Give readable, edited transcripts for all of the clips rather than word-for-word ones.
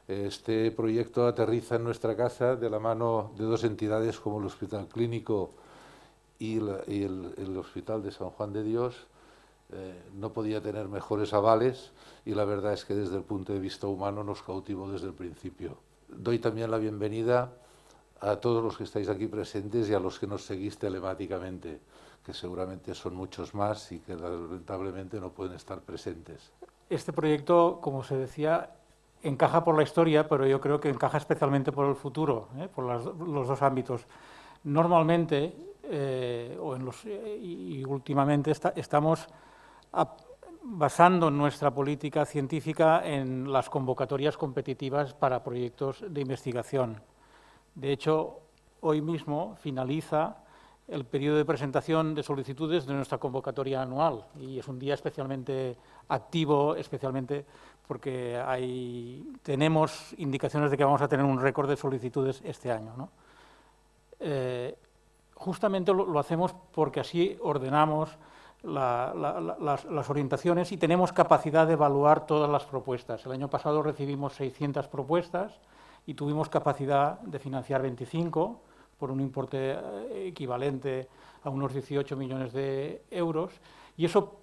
Este proyecto aterriza en nuestra casa de la mano de dos entidades como el Hospital Clínico y el Hospital de San Juan de Dios. No podía tener mejores avales y la verdad es que desde el punto de vista humano nos cautivó desde el principio. Doy también la bienvenida a todos los que estáis aquí presentes y a los que nos seguís telemáticamente, que seguramente son muchos más y que lamentablemente no pueden estar presentes. Este proyecto, como se decía, encaja por la historia, pero yo creo que encaja especialmente por el futuro, por los dos ámbitos. Normalmente, y últimamente, estamos basando nuestra política científica en las convocatorias competitivas para proyectos de investigación. De hecho, hoy mismo finaliza el periodo de presentación de solicitudes de nuestra convocatoria anual y es un día especialmente activo, especialmente porque tenemos indicaciones de que vamos a tener un récord de solicitudes este año, ¿no? Justamente lo hacemos porque así ordenamos las orientaciones y tenemos capacidad de evaluar todas las propuestas. El año pasado recibimos 600 propuestas y tuvimos capacidad de financiar 25 por un importe equivalente a unos 18 millones de euros. Y eso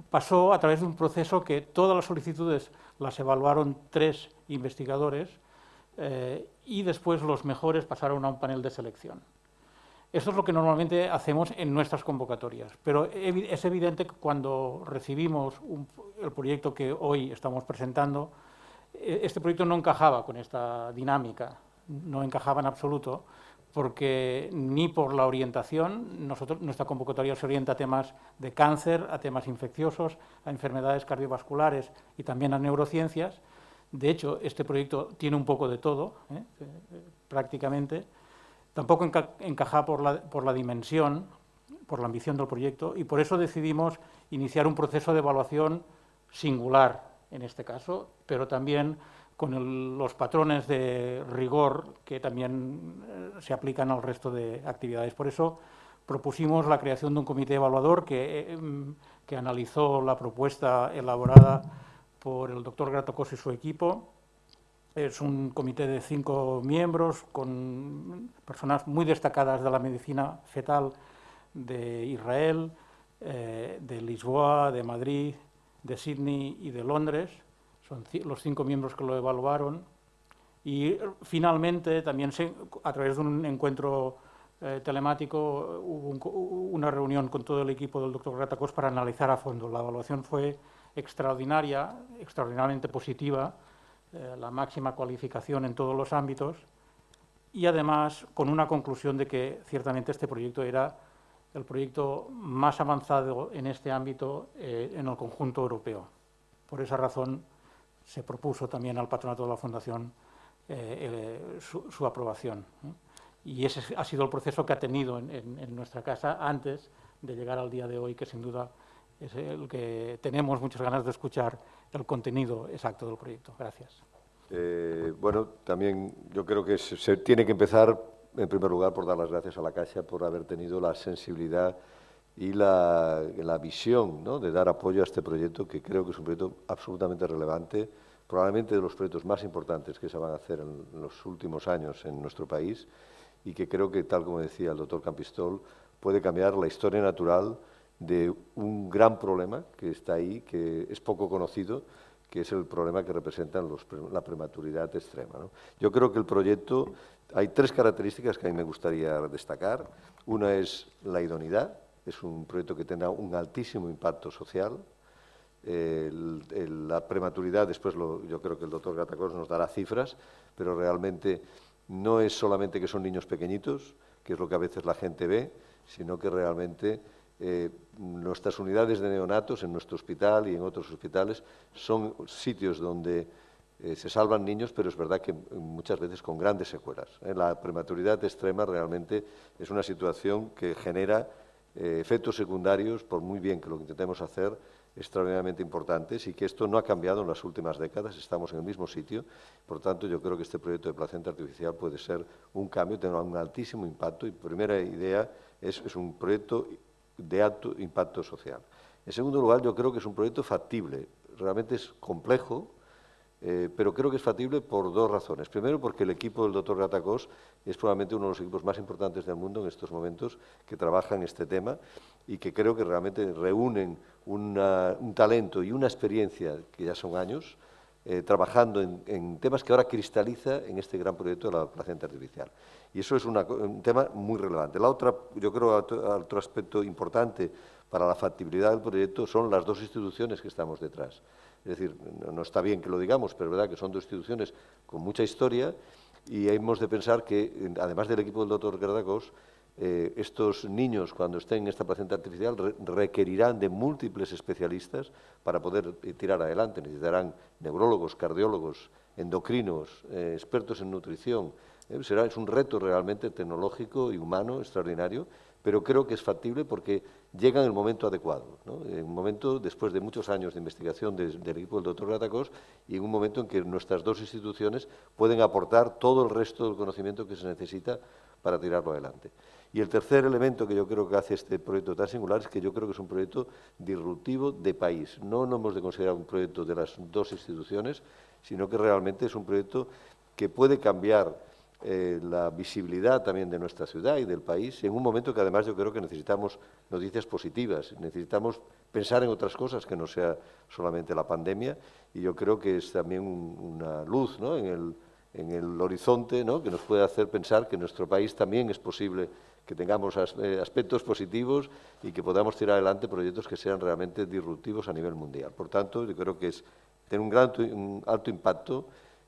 pasó a través de un proceso que todas las solicitudes las evaluaron 3 investigadores y después los mejores pasaron a un panel de selección. Esto es lo que normalmente hacemos en nuestras convocatorias, pero es evidente que cuando recibimos el proyecto que hoy estamos presentando, este proyecto no encajaba con esta dinámica, no encajaba en absoluto, porque ni por la orientación, nuestra convocatoria se orienta a temas de cáncer, a temas infecciosos, a enfermedades cardiovasculares y también a neurociencias. De hecho, este proyecto tiene un poco de todo, prácticamente. Tampoco encaja por la dimensión, por la ambición del proyecto, y por eso decidimos iniciar un proceso de evaluación singular en este caso, pero también con los patrones de rigor que también se aplican al resto de actividades. Por eso propusimos la creación de un comité evaluador que analizó la propuesta elaborada por el doctor Gratacós y su equipo. Es un comité de 5 miembros con personas muy destacadas de la medicina fetal de Israel, de Lisboa, de Madrid, de Sydney y de Londres. Son los 5 miembros que lo evaluaron. Y finalmente, también a través de un encuentro telemático, hubo una reunión con todo el equipo del doctor Gratacós para analizar a fondo. La evaluación fue extraordinaria, extraordinariamente positiva, la máxima cualificación en todos los ámbitos y además con una conclusión de que ciertamente este proyecto era el proyecto más avanzado en este ámbito en el conjunto europeo. Por esa razón se propuso también al patronato de la Fundación su aprobación. Y ese ha sido el proceso que ha tenido en nuestra casa antes de llegar al día de hoy, que sin duda es el que tenemos muchas ganas de escuchar el contenido exacto del proyecto. Gracias. Bueno, también yo creo que se tiene que empezar, en primer lugar, por dar las gracias a la Caixa por haber tenido la sensibilidad y la visión, ¿no?, de dar apoyo a este proyecto, que creo que es un proyecto absolutamente relevante, probablemente de los proyectos más importantes que se van a hacer en los últimos años en nuestro país y que creo que, tal como decía el doctor Campistol, puede cambiar la historia natural de un gran problema que está ahí, que es poco conocido, que es el problema que representan la prematuridad extrema, ¿no? Yo creo que el proyecto, hay 3 características que a mí me gustaría destacar. Una es la idoneidad, es un proyecto que tendrá un altísimo impacto social. La prematuridad, después yo creo que el doctor Gratacós nos dará cifras, pero realmente no es solamente que son niños pequeñitos, que es lo que a veces la gente ve, sino que realmente nuestras unidades de neonatos en nuestro hospital y en otros hospitales son sitios donde se salvan niños, pero es verdad que muchas veces con grandes secuelas. La prematuridad extrema realmente es una situación que genera efectos secundarios, por muy bien que lo que intentemos hacer, extraordinariamente importantes, y que esto no ha cambiado en las últimas décadas, estamos en el mismo sitio. Por tanto, yo creo que este proyecto de placenta artificial puede ser un cambio, tendrá un altísimo impacto, y primera idea es un proyecto de alto impacto social. En segundo lugar, yo creo que es un proyecto factible, realmente es complejo, pero creo que es factible por dos razones. Primero, porque el equipo del doctor Gatacós es probablemente uno de los equipos más importantes del mundo en estos momentos que trabaja en este tema y que creo que realmente reúnen un talento y una experiencia que ya son años trabajando en temas que ahora cristaliza en este gran proyecto de la placenta artificial. Y eso es un tema muy relevante. La otra, yo creo, otro aspecto importante para la factibilidad del proyecto son las dos instituciones que estamos detrás. Es decir, no está bien que lo digamos, pero es verdad que son dos instituciones con mucha historia y hemos de pensar que, además del equipo del doctor Gatacós, estos niños, cuando estén en esta placenta artificial, requerirán de múltiples especialistas para poder tirar adelante. Necesitarán neurólogos, cardiólogos, endocrinos, expertos en nutrición. Es un reto realmente tecnológico y humano extraordinario, pero creo que es factible porque llega en el momento adecuado, ¿no? En un momento, después de muchos años de investigación del equipo del doctor Gatacós, y en un momento en que nuestras dos instituciones pueden aportar todo el resto del conocimiento que se necesita para tirarlo adelante. Y el tercer elemento que yo creo que hace este proyecto tan singular es que yo creo que es un proyecto disruptivo de país. No hemos de considerar un proyecto de las dos instituciones, sino que realmente es un proyecto que puede cambiar la visibilidad también de nuestra ciudad y del país, en un momento que además yo creo que necesitamos noticias positivas, necesitamos pensar en otras cosas que no sea solamente la pandemia, y yo creo que es también una luz, ¿no?, en el horizonte, ¿no?, que nos puede hacer pensar que en nuestro país también es posible que tengamos aspectos positivos y que podamos tirar adelante proyectos que sean realmente disruptivos a nivel mundial. Por tanto, yo creo que tiene un alto impacto,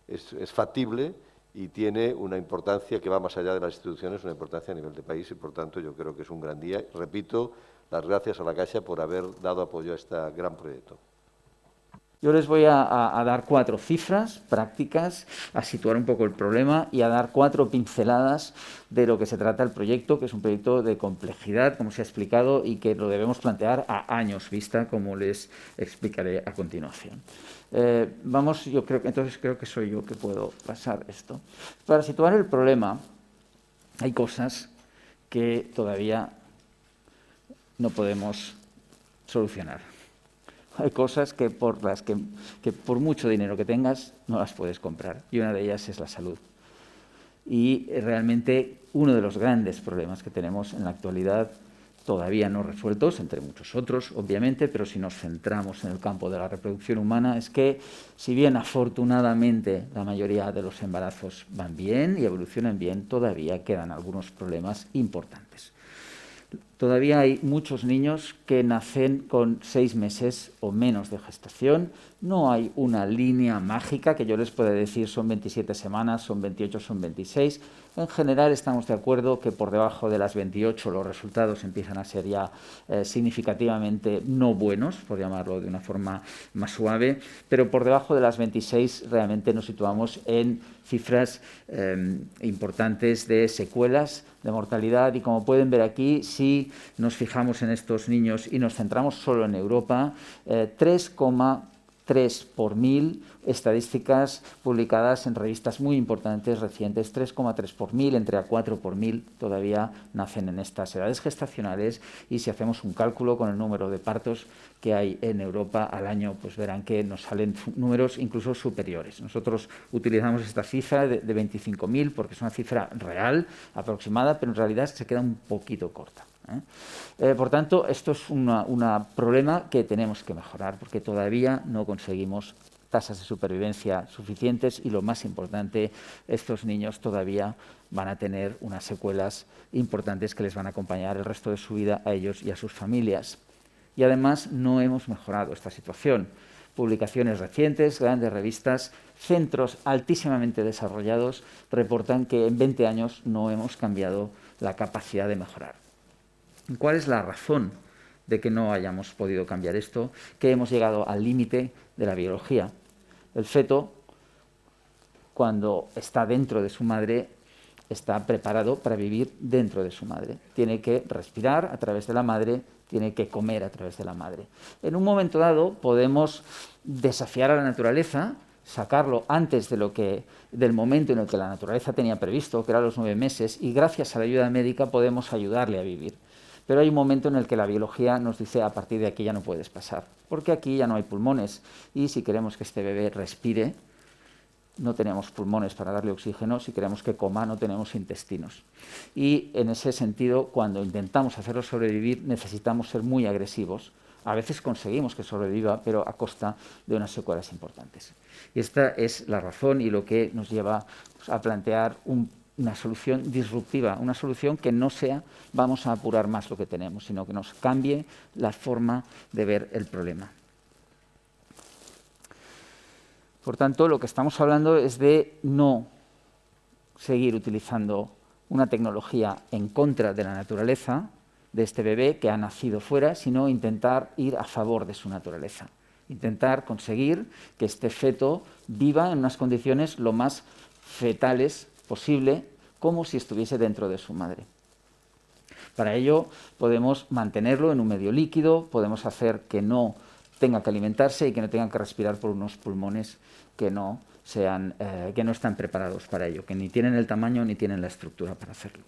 es factible y tiene una importancia que va más allá de las instituciones, una importancia a nivel de país, y por tanto yo creo que es un gran día. Repito, las gracias a la Caixa por haber dado apoyo a este gran proyecto. Yo les voy a dar 4 cifras prácticas, a situar un poco el problema y a dar 4 pinceladas de lo que se trata el proyecto, que es un proyecto de complejidad, como se ha explicado, y que lo debemos plantear a años vista, como les explicaré a continuación. Creo que soy yo que puedo pasar esto. Para situar el problema, hay cosas que todavía no podemos solucionar. Hay cosas que por mucho dinero que tengas no las puedes comprar, y una de ellas es la salud. Y realmente uno de los grandes problemas que tenemos en la actualidad, todavía no resueltos, entre muchos otros, obviamente, pero si nos centramos en el campo de la reproducción humana, es que, si bien afortunadamente la mayoría de los embarazos van bien y evolucionan bien, todavía quedan algunos problemas importantes. Todavía hay muchos niños que nacen con 6 meses o menos de gestación. No hay una línea mágica que yo les pueda decir son 27 semanas, son 28, son 26. En general estamos de acuerdo que por debajo de las 28 los resultados empiezan a ser ya significativamente no buenos, por llamarlo de una forma más suave, pero por debajo de las 26 realmente nos situamos en cifras importantes de secuelas, de mortalidad, y como pueden ver aquí, si nos fijamos en estos niños y nos centramos solo en Europa, 3,3 por 1000, estadísticas publicadas en revistas muy importantes recientes, 3,3 por 1000, entre A4 por 1000 todavía nacen en estas edades gestacionales, y si hacemos un cálculo con el número de partos que hay en Europa al año, pues verán que nos salen números incluso superiores. Nosotros utilizamos esta cifra de 25.000 porque es una cifra real, aproximada, pero en realidad se queda un poquito corta. Por tanto, esto es un problema que tenemos que mejorar, porque todavía no conseguimos tasas de supervivencia suficientes, y lo más importante, estos niños todavía van a tener unas secuelas importantes que les van a acompañar el resto de su vida a ellos y a sus familias. Y además no hemos mejorado esta situación. Publicaciones recientes, grandes revistas, centros altísimamente desarrollados reportan que en 20 años no hemos cambiado la capacidad de mejorar. ¿Cuál es la razón de que no hayamos podido cambiar esto? Que hemos llegado al límite de la biología. El feto, cuando está dentro de su madre, está preparado para vivir dentro de su madre. Tiene que respirar a través de la madre, tiene que comer a través de la madre. En un momento dado podemos desafiar a la naturaleza, sacarlo antes del momento en el que la naturaleza tenía previsto, que era los 9 meses, y gracias a la ayuda médica podemos ayudarle a vivir. Pero hay un momento en el que la biología nos dice: a partir de aquí ya no puedes pasar, porque aquí ya no hay pulmones, y si queremos que este bebé respire, no tenemos pulmones para darle oxígeno, si queremos que coma no tenemos intestinos. Y en ese sentido, cuando intentamos hacerlo sobrevivir, necesitamos ser muy agresivos. A veces conseguimos que sobreviva, pero a costa de unas secuelas importantes. Y esta es la razón y lo que nos lleva pues, a plantear una solución disruptiva, una solución que no sea vamos a apurar más lo que tenemos, sino que nos cambie la forma de ver el problema. Por tanto, lo que estamos hablando es de no seguir utilizando una tecnología en contra de la naturaleza, de este bebé que ha nacido fuera, sino intentar ir a favor de su naturaleza. Intentar conseguir que este feto viva en unas condiciones lo más fetales posible, como si estuviese dentro de su madre. Para ello podemos mantenerlo en un medio líquido, podemos hacer que no tenga que alimentarse y que no tenga que respirar por unos pulmones que no están preparados para ello, que ni tienen el tamaño ni tienen la estructura para hacerlo.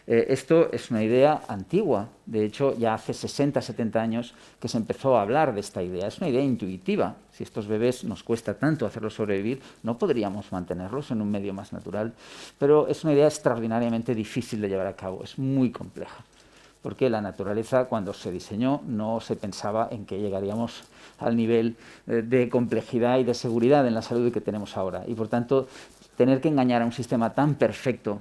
Esto es una idea antigua, de hecho ya hace 60, 70 años que se empezó a hablar de esta idea. Es una idea intuitiva. Si estos bebés nos cuesta tanto hacerlos sobrevivir, no podríamos mantenerlos en un medio más natural. Pero es una idea extraordinariamente difícil de llevar a cabo, es muy compleja. Porque la naturaleza, cuando se diseñó, no se pensaba en que llegaríamos al nivel de complejidad y de seguridad en la salud que tenemos ahora. Y por tanto, tener que engañar a un sistema tan perfecto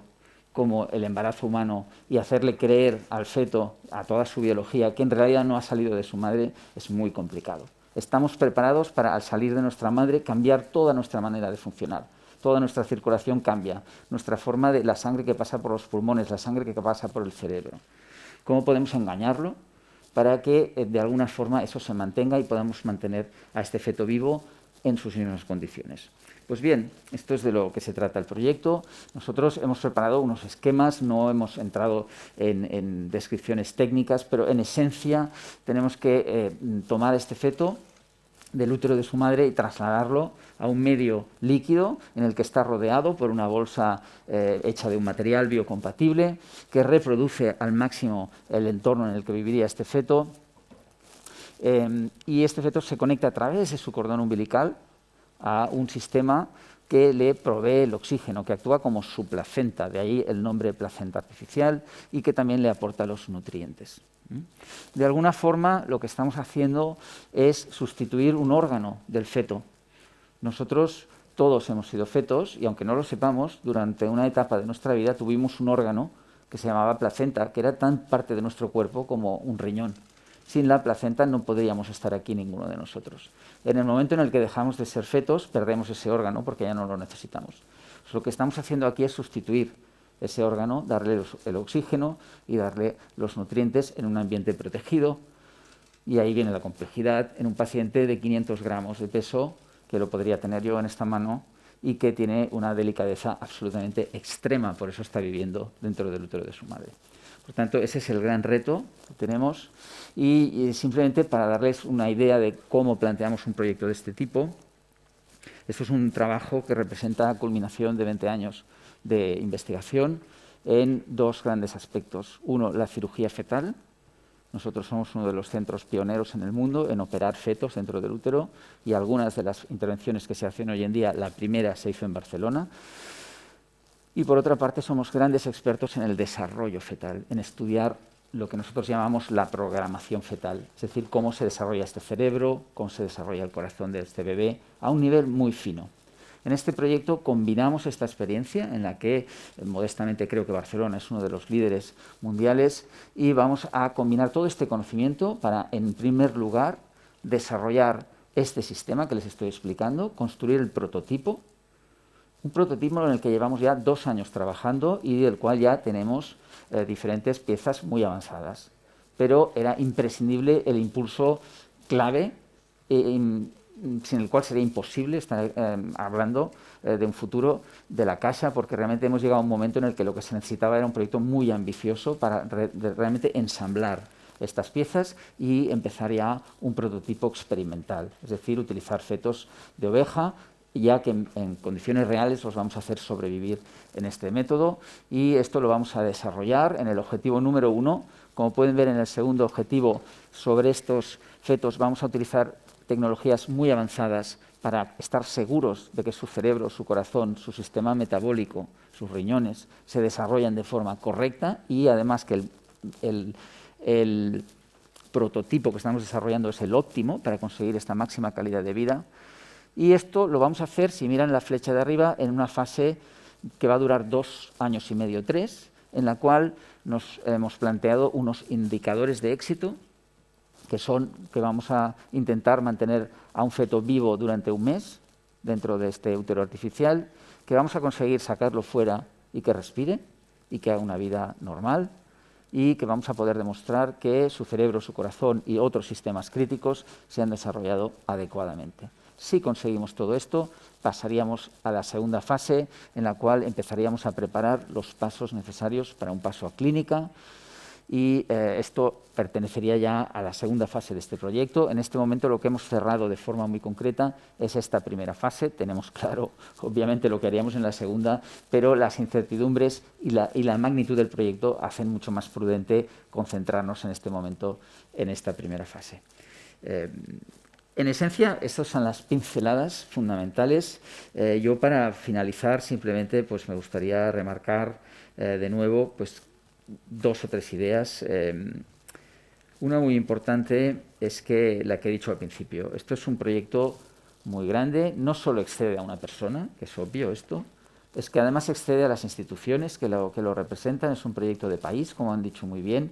como el embarazo humano y hacerle creer al feto, a toda su biología, que en realidad no ha salido de su madre, es muy complicado. Estamos preparados para, al salir de nuestra madre, cambiar toda nuestra manera de funcionar. Toda nuestra circulación cambia, nuestra forma de la sangre que pasa por los pulmones, la sangre que pasa por el cerebro. ¿Cómo podemos engañarlo para que de alguna forma eso se mantenga y podamos mantener a este feto vivo en sus mismas condiciones? Pues bien, esto es de lo que se trata el proyecto. Nosotros hemos preparado unos esquemas, no hemos entrado en descripciones técnicas, pero en esencia tenemos que tomar este feto del útero de su madre y trasladarlo a un medio líquido en el que está rodeado por una bolsa hecha de un material biocompatible que reproduce al máximo el entorno en el que viviría este feto. Y este feto se conecta a través de su cordón umbilical a un sistema que le provee el oxígeno, que actúa como su placenta, de ahí el nombre placenta artificial, y que también le aporta los nutrientes. De alguna forma, lo que estamos haciendo es sustituir un órgano del feto. Nosotros todos hemos sido fetos, y aunque no lo sepamos, durante una etapa de nuestra vida tuvimos un órgano que se llamaba placenta, que era tan parte de nuestro cuerpo como un riñón. Sin la placenta no podríamos estar aquí ninguno de nosotros. En el momento en el que dejamos de ser fetos, perdemos ese órgano porque ya no lo necesitamos. Pues lo que estamos haciendo aquí es sustituir ese órgano, darle el oxígeno y darle los nutrientes en un ambiente protegido. Y ahí viene la complejidad en un paciente de 500 gramos de peso, que lo podría tener yo en esta mano, y que tiene una delicadeza absolutamente extrema, por eso está viviendo dentro del útero de su madre. Por tanto, ese es el gran reto que tenemos y simplemente para darles una idea de cómo planteamos un proyecto de este tipo, esto es un trabajo que representa la culminación de 20 años de investigación en dos grandes aspectos. Uno, la cirugía fetal. Nosotros somos uno de los centros pioneros en el mundo en operar fetos dentro del útero y algunas de las intervenciones que se hacen hoy en día, la primera se hizo en Barcelona. Y por otra parte somos grandes expertos en el desarrollo fetal, en estudiar lo que nosotros llamamos la programación fetal, es decir, cómo se desarrolla este cerebro, cómo se desarrolla el corazón de este bebé, a un nivel muy fino. En este proyecto combinamos esta experiencia en la que, modestamente creo que Barcelona es uno de los líderes mundiales, y vamos a combinar todo este conocimiento para, en primer lugar, desarrollar este sistema que les estoy explicando, construir el prototipo, un prototipo en el que llevamos ya 2 años trabajando y del cual ya tenemos diferentes piezas muy avanzadas. Pero era imprescindible el impulso clave, sin el cual sería imposible estar hablando de un futuro de la Caixa, porque realmente hemos llegado a un momento en el que lo que se necesitaba era un proyecto muy ambicioso para realmente ensamblar estas piezas y empezar ya un prototipo experimental, es decir, utilizar fetos de oveja, ya que en condiciones reales los vamos a hacer sobrevivir en este método, y esto lo vamos a desarrollar en el objetivo número 1 Como pueden ver en el segundo objetivo, sobre estos fetos vamos a utilizar tecnologías muy avanzadas para estar seguros de que su cerebro, su corazón, su sistema metabólico, sus riñones se desarrollan de forma correcta y además que el prototipo que estamos desarrollando es el óptimo para conseguir esta máxima calidad de vida. Y esto lo vamos a hacer, si miran la flecha de arriba, en una fase que va a durar 2 años y medio, 3, en la cual nos hemos planteado unos indicadores de éxito, que vamos a intentar mantener a un feto vivo durante un mes dentro de este útero artificial, que vamos a conseguir sacarlo fuera y que respire y que haga una vida normal, y que vamos a poder demostrar que su cerebro, su corazón y otros sistemas críticos se han desarrollado adecuadamente. Si conseguimos todo esto, pasaríamos a la segunda fase, en la cual empezaríamos a preparar los pasos necesarios para un paso a clínica, y esto pertenecería ya a la segunda fase de este proyecto. En este momento lo que hemos cerrado de forma muy concreta es esta primera fase. Tenemos claro, obviamente, lo que haríamos en la segunda, pero las incertidumbres y la magnitud del proyecto hacen mucho más prudente concentrarnos en este momento en esta primera fase. En esencia, estas son las pinceladas fundamentales. Yo, para finalizar, simplemente pues, me gustaría remarcar de nuevo pues, 2 o 3 ideas. Una muy importante es que la que he dicho al principio. Esto es un proyecto muy grande, no solo excede a una persona, que es obvio esto, es que además excede a las instituciones que lo representan. Es un proyecto de país, como han dicho muy bien.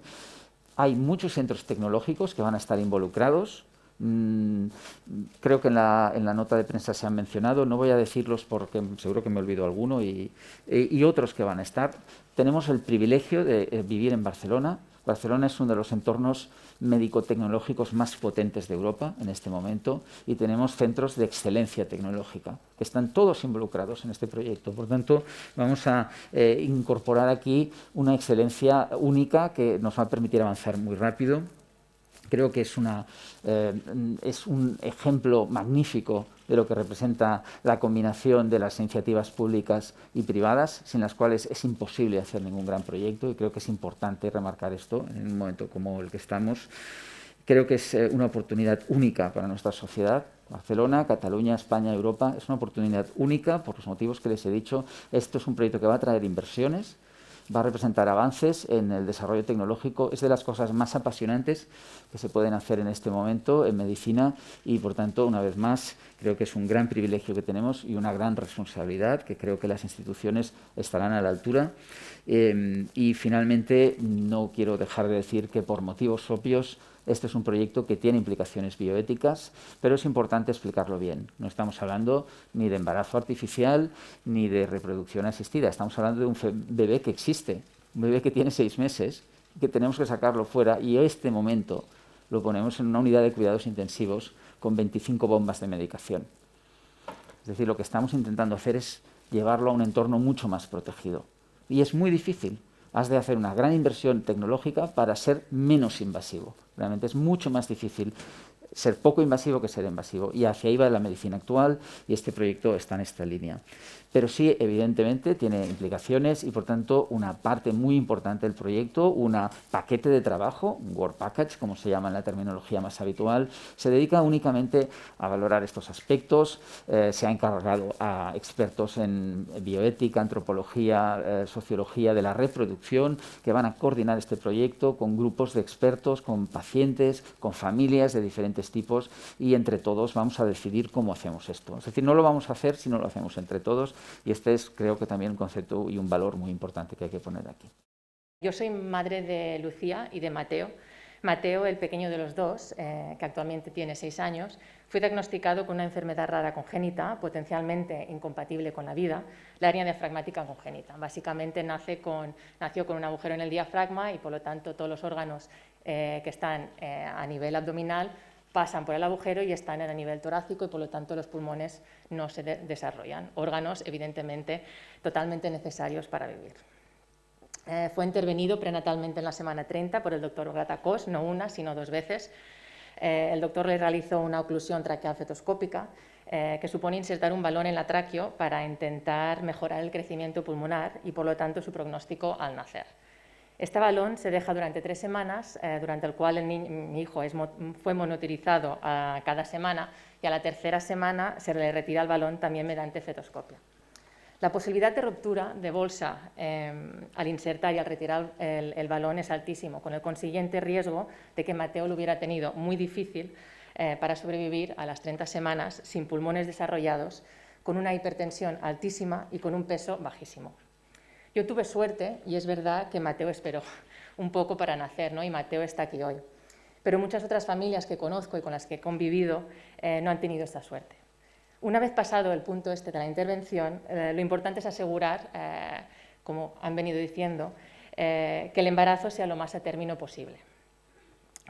Hay muchos centros tecnológicos que van a estar involucrados. Creo que en la nota de prensa se han mencionado, no voy a decirlos porque seguro que me olvido alguno, y otros que van a estar. Tenemos el privilegio de vivir en Barcelona. Barcelona es uno de los entornos médico-tecnológicos más potentes de Europa en este momento, y tenemos centros de excelencia tecnológica que están todos involucrados en este proyecto. Por tanto, vamos a incorporar aquí una excelencia única que nos va a permitir avanzar muy rápido. Creo que es un ejemplo magnífico de lo que representa la combinación de las iniciativas públicas y privadas, sin las cuales es imposible hacer ningún gran proyecto, y creo que es importante remarcar esto en un momento como el que estamos. Creo que es una oportunidad única para nuestra sociedad. Barcelona, Cataluña, España, Europa, es una oportunidad única por los motivos que les he dicho. Esto es un proyecto que va a traer inversiones, va a representar avances en el desarrollo tecnológico. Es de las cosas más apasionantes que se pueden hacer en este momento en medicina, y por tanto, una vez más, creo que es un gran privilegio que tenemos y una gran responsabilidad que creo que las instituciones estarán a la altura. Y finalmente, no quiero dejar de decir que por motivos obvios este es un proyecto que tiene implicaciones bioéticas, pero es importante explicarlo bien. No estamos hablando ni de embarazo artificial ni de reproducción asistida. Estamos hablando de un bebé que existe, un bebé que tiene 6 meses, que tenemos que sacarlo fuera, y en este momento lo ponemos en una unidad de cuidados intensivos con 25 bombas de medicación. Es decir, lo que estamos intentando hacer es llevarlo a un entorno mucho más protegido. Y es muy difícil. Has de hacer una gran inversión tecnológica para ser menos invasivo. Realmente es mucho más difícil ser poco invasivo que ser invasivo. Y hacia ahí va la medicina actual, y este proyecto está en esta línea. Pero sí, evidentemente, tiene implicaciones y, por tanto, una parte muy importante del proyecto, un paquete de trabajo, un work package, como se llama en la terminología más habitual, se dedica únicamente a valorar estos aspectos. Se ha encargado a expertos en bioética, antropología, sociología de la reproducción, que van a coordinar este proyecto con grupos de expertos, con pacientes, con familias de diferentes tipos, y entre todos vamos a decidir cómo hacemos esto. Es decir, no lo vamos a hacer si no lo hacemos entre todos. Y este es, creo que también un concepto y un valor muy importante que hay que poner aquí. Yo soy madre de Lucía y de Mateo. Mateo, el pequeño de los dos, que actualmente tiene 6 años, fue diagnosticado con una enfermedad rara congénita, potencialmente incompatible con la vida, la hernia diafragmática congénita. Básicamente nació con un agujero en el diafragma, y por lo tanto todos los órganos que están a nivel abdominal pasan por el agujero y están a nivel torácico, y por lo tanto los pulmones no se desarrollan. Órganos, evidentemente, totalmente necesarios para vivir. Fue intervenido prenatalmente en la semana 30 por el doctor Gratacós, no una, sino 2 veces. El doctor le realizó una oclusión traqueal fetoscópica, que supone insertar un balón en la tráqueo para intentar mejorar el crecimiento pulmonar y, por lo tanto, su pronóstico al nacer. Este balón se deja durante 3 semanas, durante el cual mi hijo fue monitorizado cada semana, y a la tercera semana se le retira el balón también mediante fetoscopio. La posibilidad de ruptura de bolsa al insertar y al retirar el balón es altísimo, con el consiguiente riesgo de que Mateo lo hubiera tenido muy difícil para sobrevivir a las 30 semanas sin pulmones desarrollados, con una hipertensión altísima y con un peso bajísimo. Yo tuve suerte, y es verdad que Mateo esperó un poco para nacer, ¿no? Y Mateo está aquí hoy. Pero muchas otras familias que conozco y con las que he convivido no han tenido esta suerte. Una vez pasado el punto este de la intervención, lo importante es asegurar, como han venido diciendo, que el embarazo sea lo más a término posible.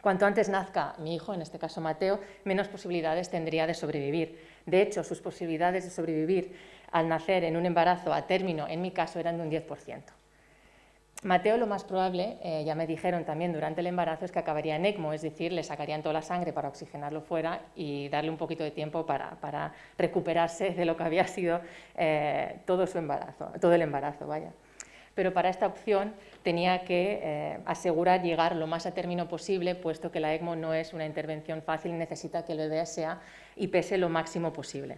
Cuanto antes nazca mi hijo, en este caso Mateo, menos posibilidades tendría de sobrevivir. De hecho, sus posibilidades de sobrevivir al nacer en un embarazo a término, en mi caso, eran de un 10%. Mateo, lo más probable, ya me dijeron también durante el embarazo, es que acabaría en ECMO, es decir, le sacarían toda la sangre para oxigenarlo fuera y darle un poquito de tiempo para recuperarse de lo que había sido todo el embarazo, vaya. Pero para esta opción tenía que asegurar llegar lo más a término posible, puesto que la ECMO no es una intervención fácil y necesita que el bebé sea y pese lo máximo posible.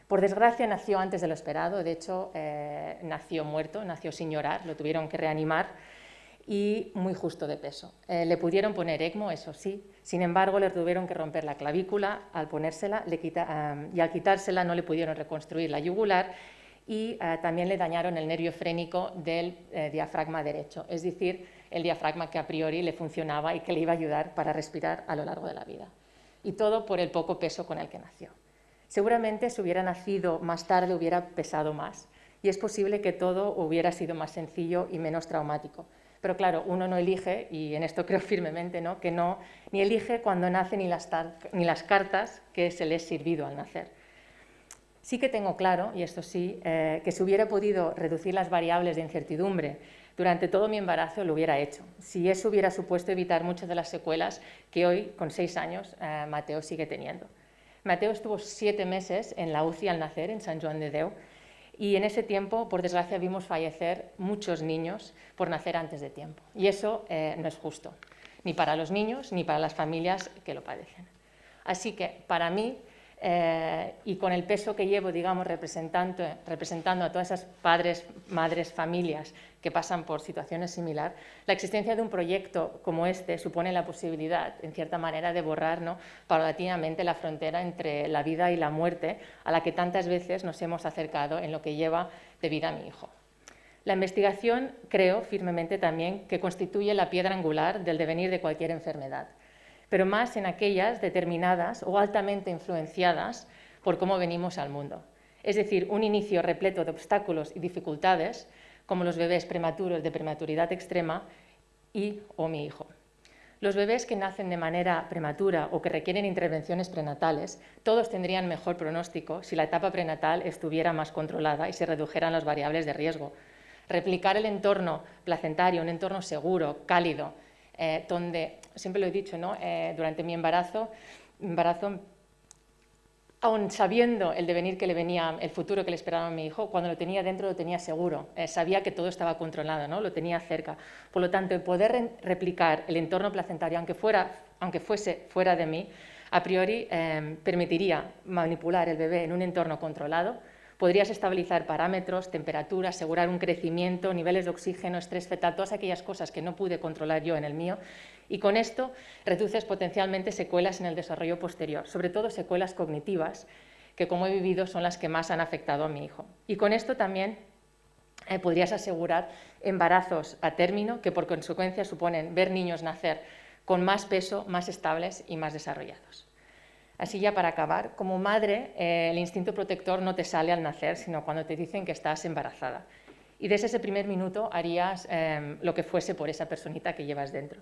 Por desgracia nació antes de lo esperado, de hecho nació muerto, nació sin llorar, lo tuvieron que reanimar y muy justo de peso. Le pudieron poner ECMO, eso sí, sin embargo le tuvieron que romper la clavícula al ponérsela y al quitársela no le pudieron reconstruir la yugular y también le dañaron el nervio frénico del diafragma derecho, es decir, el diafragma que a priori le funcionaba y que le iba a ayudar para respirar a lo largo de la vida. Y todo por el poco peso con el que nació. Seguramente si hubiera nacido más tarde hubiera pesado más y es posible que todo hubiera sido más sencillo y menos traumático. Pero claro, uno no elige, y en esto creo firmemente, ¿no? Que no, ni elige cuando nace ni las cartas que se le es servido al nacer. Sí que tengo claro, y esto sí, que si hubiera podido reducir las variables de incertidumbre durante todo mi embarazo lo hubiera hecho. Si eso hubiera supuesto evitar muchas de las secuelas que hoy, con 6 años, Mateo sigue teniendo. Mateo estuvo 7 meses en la UCI al nacer, en Sant Joan de Déu, y en ese tiempo, por desgracia, vimos fallecer muchos niños por nacer antes de tiempo. Y eso no es justo, ni para los niños ni para las familias que lo padecen. Así que, para mí, y con el peso que llevo, digamos, representando a todas esas padres, madres, familias que pasan por situaciones similares, la existencia de un proyecto como este supone la posibilidad, en cierta manera, de borrar, ¿no?, paulatinamente la frontera entre la vida y la muerte a la que tantas veces nos hemos acercado en lo que lleva de vida a mi hijo. La investigación, creo firmemente también, que constituye la piedra angular del devenir de cualquier enfermedad, pero más en aquellas determinadas o altamente influenciadas por cómo venimos al mundo. Es decir, un inicio repleto de obstáculos y dificultades, como los bebés prematuros de prematuridad extrema o mi hijo. Los bebés que nacen de manera prematura o que requieren intervenciones prenatales, todos tendrían mejor pronóstico si la etapa prenatal estuviera más controlada y se redujeran las variables de riesgo. Replicar el entorno placentario, un entorno seguro, cálido, donde, siempre lo he dicho, ¿no?, durante mi embarazo, aun sabiendo el devenir que le venía, el futuro que le esperaba a mi hijo, cuando lo tenía dentro lo tenía seguro, sabía que todo estaba controlado, ¿no?, lo tenía cerca. Por lo tanto, el poder replicar el entorno placentario, aunque fuese fuera de mí, a priori permitiría manipular el bebé en un entorno controlado. Podrías estabilizar parámetros, temperatura, asegurar un crecimiento, niveles de oxígeno, estrés fetal, todas aquellas cosas que no pude controlar yo en el mío, y con esto reduces potencialmente secuelas en el desarrollo posterior, sobre todo secuelas cognitivas, que como he vivido son las que más han afectado a mi hijo. Y con esto también podrías asegurar embarazos a término, que por consecuencia suponen ver niños nacer con más peso, más estables y más desarrollados. Así ya para acabar, como madre, el instinto protector no te sale al nacer, sino cuando te dicen que estás embarazada. Y desde ese primer minuto harías lo que fuese por esa personita que llevas dentro.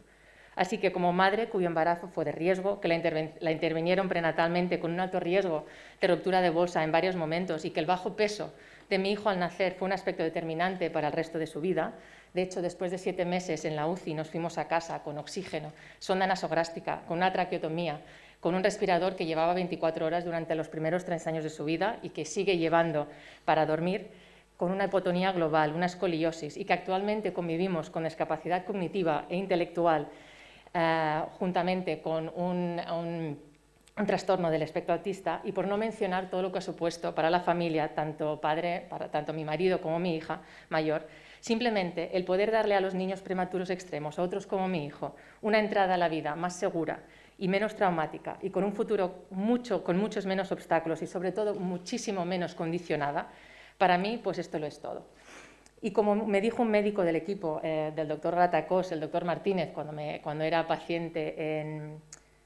Así que como madre cuyo embarazo fue de riesgo, que la intervinieron prenatalmente con un alto riesgo de ruptura de bolsa en varios momentos y que el bajo peso de mi hijo al nacer fue un aspecto determinante para el resto de su vida. De hecho, después de 7 meses en la UCI nos fuimos a casa con oxígeno, sonda nasográfica, con una traqueotomía, con un respirador que llevaba 24 horas durante los primeros 3 años de su vida y que sigue llevando para dormir. con una hipotonía global, una escoliosis, y que actualmente convivimos con discapacidad cognitiva e intelectual juntamente con un trastorno del espectro autista, y por no mencionar todo lo que ha supuesto para la familia, tanto mi marido como mi hija mayor, simplemente el poder darle a los niños prematuros extremos, a otros como mi hijo, una entrada a la vida más segura y menos traumática y con un futuro con muchos menos obstáculos y sobre todo muchísimo menos condicionada, para mí pues esto lo es todo. Y como me dijo un médico del equipo, del doctor Gratacós, el doctor Martínez, cuando era paciente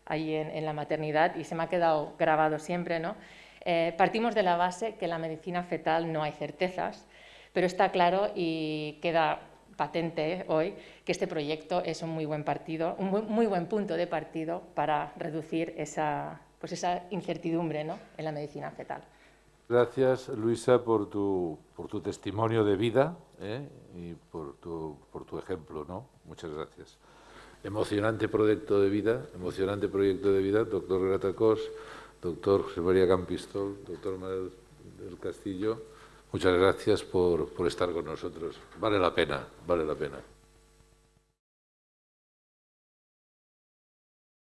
ahí en la maternidad, y se me ha quedado grabado siempre, ¿no? Partimos de la base que en la medicina fetal no hay certezas, pero está claro y queda patente hoy que este proyecto es un muy buen punto de partido para reducir esa incertidumbre, ¿no?, en la medicina fetal. Gracias, Luisa, por tu testimonio de vida y por tu ejemplo, ¿no? Muchas gracias. Emocionante proyecto de vida, doctor Gratacós, doctor José María Campistol, doctor Manuel del Castillo. Muchas gracias por estar con nosotros. Vale la pena, vale la pena.